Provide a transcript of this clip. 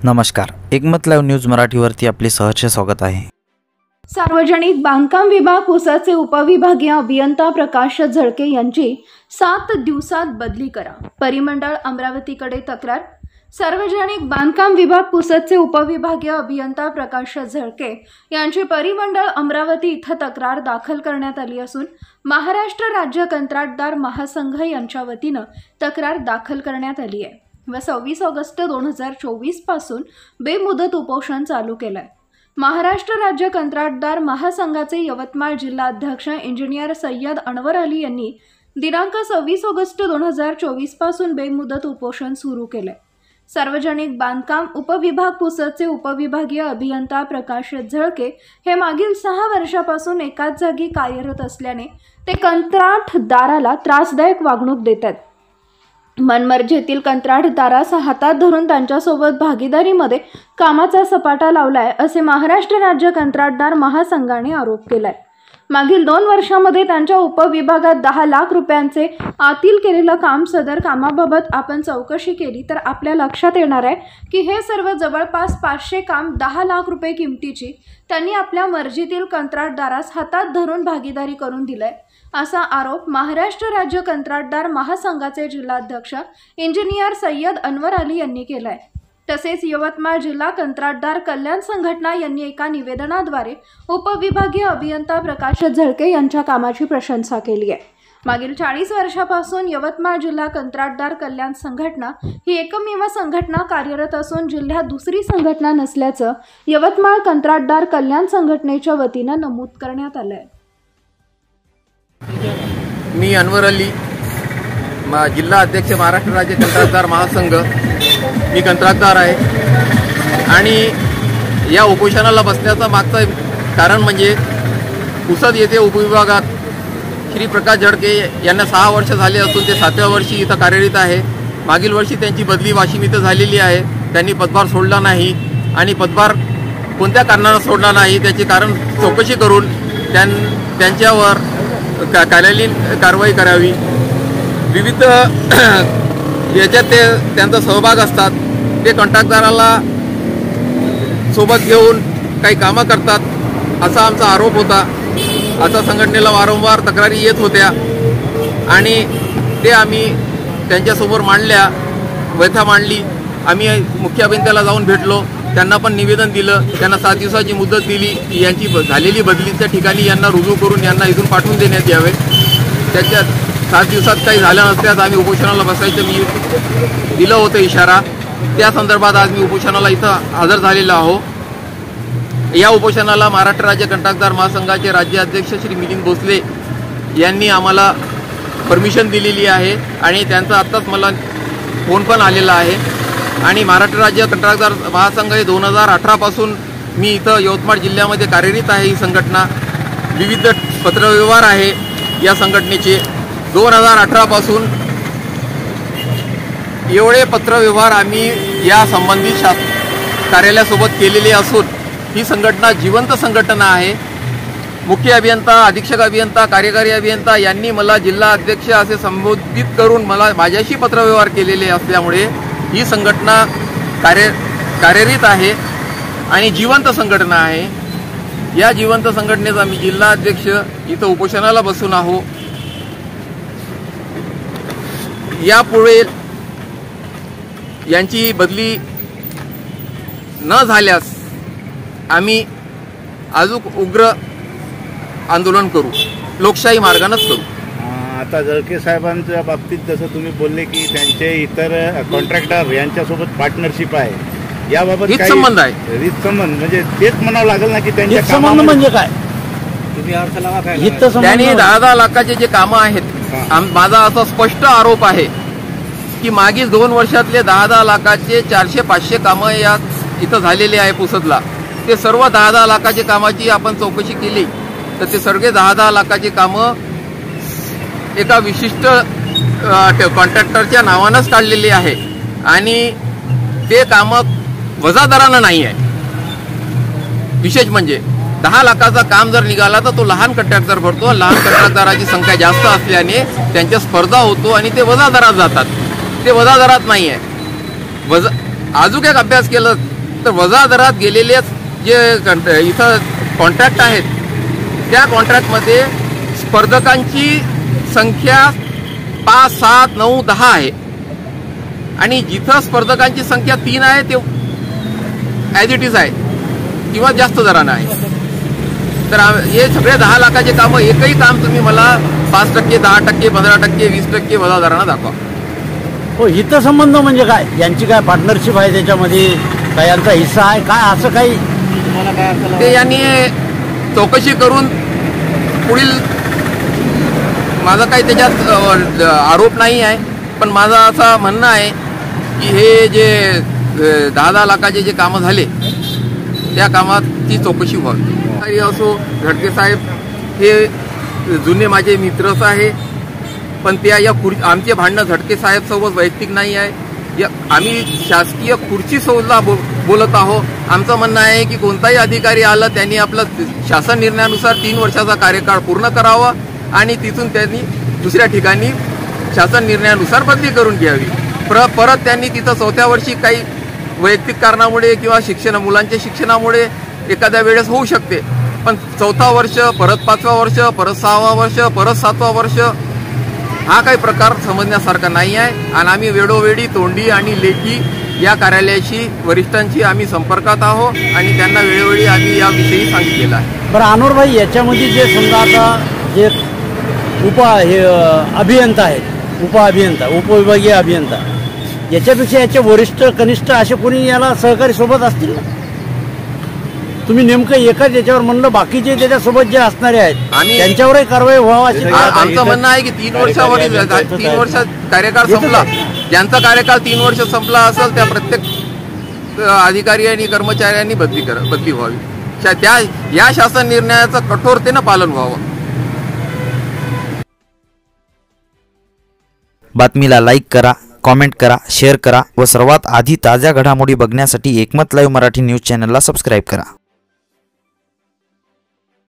नमस्कार, एकमत live news मराठीवरती आपले सहर्ष स्वागत आहे। सार्वजनिक बांधकाम विभाग पुसदचे उपविभागीय अभियंता प्रकाश झळके यांची 7 दिवसात बदली करा। परिमंडळ अमरावतीकडे तक्रार। सार्वजनिक बांधकाम विभाग पुसदचे उपविभागीय अभियंता प्रकाश झळके यांची परिमंडळ अमरावती इथं तक्रार दाखल करण्यात आली असून महाराष्ट्र राज्य कंत्राटदार महासंघ यांच्या वतीनं तक्रार दाखल करण्यात आली आहे व 26 ऑगस्ट 2024 पासून बेमुदत उपोषण चालू केलंय। महाराष्ट्र राज्य कंत्राटदार महासंघाचे यवतमाळ जिल्हा अध्यक्ष इंजिनियर सय्यद अनवर अली यांनी दिनांक 26 ऑगस्ट 2024 पासून बेमुदत उपोषण सुरू केले। सार्वजनिक बांधकाम उपविभाग पुसदचे उपविभागीय अभियंता प्रकाश झळके हे मागील 6 वर्षापासून एकाच जागी कार्यरत असल्याने ते कंत्राटदाराला त्रासदायक वागणूक देतात। मनमर्जीतील कंत्राटदारास हातात धरून त्यांच्यासोबत भागीदारीमध्ये कामाचा सपाटा लावलाय असे महाराष्ट्र राज्य कंत्राटदार महासंघाने आरोप केलाय। मागील 2 वर्षांमध्ये त्यांच्या उपविभागात 10 लाख रुपयांचे आतील केलेलं काम सदर कामाबाबत आपण चौकशी केली तर आपल्या लक्षात येणार आहे की हे सर्व जवळपास 500 काम 10 लाख रुपये किमतीची त्यांनी आपल्या मर्जीतील कंत्राटदारास हातात धरून भागीदारी करून दिलाय असा आरोप महाराष्ट्र राज्य कंत्राटदार महासंघाचे जिल्हाध्यक्ष इंजिनियर सय्यद अनवर अली यांनी केलाय। तसेच यवतमाळ जिल्हा कंत्राटदार कल्याण संघटना यांनी एका निवेदनाद्वारे उपविभागीय अभियंता प्रकाश झळके यांच्या कामाची प्रशंसा केली आहे। मागील 40 वर्षापासून यवतमाळ जिल्हा कंत्राटदार कल्याण संघटना ही एकमेव संघटना कार्यरत असून जिल्ह्यात दुसरी संघटना नसल्याचं यवतमाळ कंत्राटदार कल्याण संघटनेच्या वतीनं नमूद करण्यात आलं आहे। मी अनवर अली, जिल्हा अध्यक्ष महाराष्ट्र राज्य कंत्राटदार महासंघ। मी कंत्राटदार आहे आणि या उपोषणाला बसण्याचं मागचं कारण म्हणजे पुसद येथे उपविभागात श्री प्रकाश झळके यांना 6 वर्ष झाले असून ते 7व्या वर्षी इथं कार्यरत आहे। मागील वर्षी त्यांची बदली वाशिम इथं झालेली आहे। त्यांनी पदभार सोडला नाही आणि पदभार कोणत्या कारणानं सोडला नाही त्याचे कारण चौकशी करून त्यांच्यावर कायदेशीर कारवाई करावी। विविध याच्यात त्यांचा सहभाग असतात। ते कंत्राटदाराला सोबत घेऊन काही कामं करतात असा आमचा आरोप होता। असा संघटनेला वारंवार तक्रारी येत होत्या आणि ते आम्ही त्यांच्यासमोर मांडल्या, व्यथा मांडली। आम्ही मुख्य अभियंत्याला जाऊन भेटलो, त्यांना पण निवेदन दिलं। त्यांना 7 दिवसाची मुदत दिली, यांची झालेली बदलीच्या ठिकाणी यांना रुजू करून यांना इथून पाठवून देण्यात यावे। त्याच्यात 7 दिवसात काही झालं नसल्यास आम्ही उपोषणाला बसायचं मी दिलं होतं इशारा। त्या संदर्भात आज मी उपोषणाला इथं हजर झालेलो आहो। या उपोषणाला महाराष्ट्र राज्य कंत्राटदार महासंघाचे राज्य अध्यक्ष श्री मिलिंद भोसले यांनी आम्हाला परमिशन दिलेली आहे आणि त्यांचा आत्ताच मला फोन पण आलेला आहे। आणि महाराष्ट्र राज्य कंत्राटदार महासंघ हे 2018 पासून मी इथं यवतमाळ जिल्ह्यामध्ये कार्यरत आहे। ही संघटना विविध पत्रव्यवहार आहे या संघटनेचे। 2018 पासून एवढे पत्रव्यवहार आम्ही या संबंधित कार्यालयासोबत केलेले असून ही संघटना जिवंत संघटना आहे। मुख्य अभियंता, अधीक्षक अभियंता, कार्यकारी अभियंता यांनी मला जिल्हा अध्यक्ष असे संबोधित करून माझ्याशी पत्रव्यवहार केलेले असल्यामुळे ही संघटना कार्यरत आहे आणि जिवंत संघटना आहे। या जिवंत संघटनेचा मी जिल्हा अध्यक्ष इथं उपोषणाला बसून आहो। यापुढे यांची बदली न झाल्यास आम्ही अजून उग्र आंदोलन करू, लोकशाही मार्गानेच करू। आता झळके साहेबांच्या बाबतीत जसं तुम्ही बोलले की त्यांचे इतर कॉन्ट्रॅक्टर यांच्यासोबत पार्टनरशिप आहे, याबाबत हित संबंध आहे। हित संबंध म्हणजे तेच म्हणावं लागेल ना की त्यांच्या संबंध म्हणजे काय? त्यांनी 10 लाखाचे जे कामं आहेत, माझा असा स्पष्ट आरोप आहे की मागील 2 वर्षातले 10 लाखाचे 400-500 कामं या इथं झालेले आहे पुसदला। ते सर्व 10 लाखाचे कामाची आपण चौकशी केली तर ते सगळे 10 लाखाचे कामं एका विशिष्ट कॉन्ट्रॅक्टरच्या नावानंच काढलेले आहे आणि ते कामं वजादारानं नाही आहे। विशेष म्हणजे 10 लाखाचा काम जर निघाला तर तो लहान कंत्राटदार भरतो। लहान कंत्राटदाराची संख्या जास्त असल्याने त्यांच्या स्पर्धा होतो आणि ते वजादारात जातात। ते वजादारात नाही आहे। अजून एक अभ्यास केलं तर वजा दरात गेलेले जे इथं कॉन्ट्रॅक्ट आहेत त्या कॉन्ट्रॅक्टमध्ये स्पर्धकांची संख्या 5, 7, 9, 10 आहे आणि जिथं स्पर्धकांची संख्या 3 आहे ते ॲज इट इज आहे किंवा जास्त दरानं आहे. तर हे सगळे 10 लाखाचे कामं एकही काम तुम्ही मला 5%, 10%, 15%, 20% वजा दरानं दाखवा. हो, हितसंबंध म्हणजे काय? यांची काय पार्टनरशिप आहे त्याच्यामध्ये? काय यांचा हिस्सा आहे काय? असं काही तुम्हाला काय ते यांनी चौकशी करून पुढील, माझा काही त्याच्यात आरोप नाही आहे, पण माझं असं म्हणणं आहे की हे जे 10 लाखाचे जे कामं झाले त्या कामाची चौकशी व्हावी. काही असो, झडके साहेब हे जुने माझे मित्रच आहे, पण त्या या आमचे भांडणं झडके साहेब सोबत वैयक्तिक नाही आहे. आम्ही शासकीय खुर्ची सोबत बोलत आहोत. आमचं म्हणणं आहे की कोणताही अधिकारी आला त्यांनी आपलं शासन निर्णयानुसार 3 वर्षाचा कार्यकाळ पूर्ण करावा आणि तिथून त्यांनी दुसऱ्या ठिकाणी शासन निर्णयानुसार बदली करून घ्यावी. परत त्यांनी तिथं 4थ्या वर्षी काही वैयक्तिक कारणामुळे किंवा मुलांच्या शिक्षणामुळे एखाद्या वेळेस होऊ शकते, पण 4थं वर्ष, परत 5वं वर्ष, परत 6वं वर्ष, परत 7वं वर्ष हा काही प्रकार समजण्यासारखा नाही आहे. आणि आम्ही वेळोवेळी तोंडी आणि लेखी या कार्यालयाशी, वरिष्ठांशी आम्ही संपर्कात आहोत आणि त्यांना वेळोवेळी आम्ही याविषयी सांगितलेलं आहे. बरं अनोरभाई, याच्यामध्ये जे समजा आता जे अभियंता आहेत, उपविभागीय अभियंता, याच्यापेक्षा याचे वरिष्ठ कनिष्ठ असे कोणी याला सहकारी सोबत असतील ना? तुम्ही नेमकं एकाच याच्यावर म्हणलं, बाकीचे त्याच्यासोबत जे असणारे आहेत त्यांच्यावरही कारवाई व्हावा अशी आमचं म्हणणं आहे की 3 वर्षावर 3 वर्ष कार्यकाळ संपला, ज्यांचा कार्यकाळ 3 वर्ष संपला असेल त्या प्रत्येक अधिकारी आणि कर्मचाऱ्यांनी बदली व्हावी. या शासन निर्णयाचं कठोरतेनं पालन व्हावं. बातमीला लाईक करा, कॉमेंट करा, शेअर करा व सर्वात आधी ताज्या घडामोडी बघण्यासाठी एकमत लाईव्ह मराठी न्यूज चॅनलला सबस्क्राईब करा.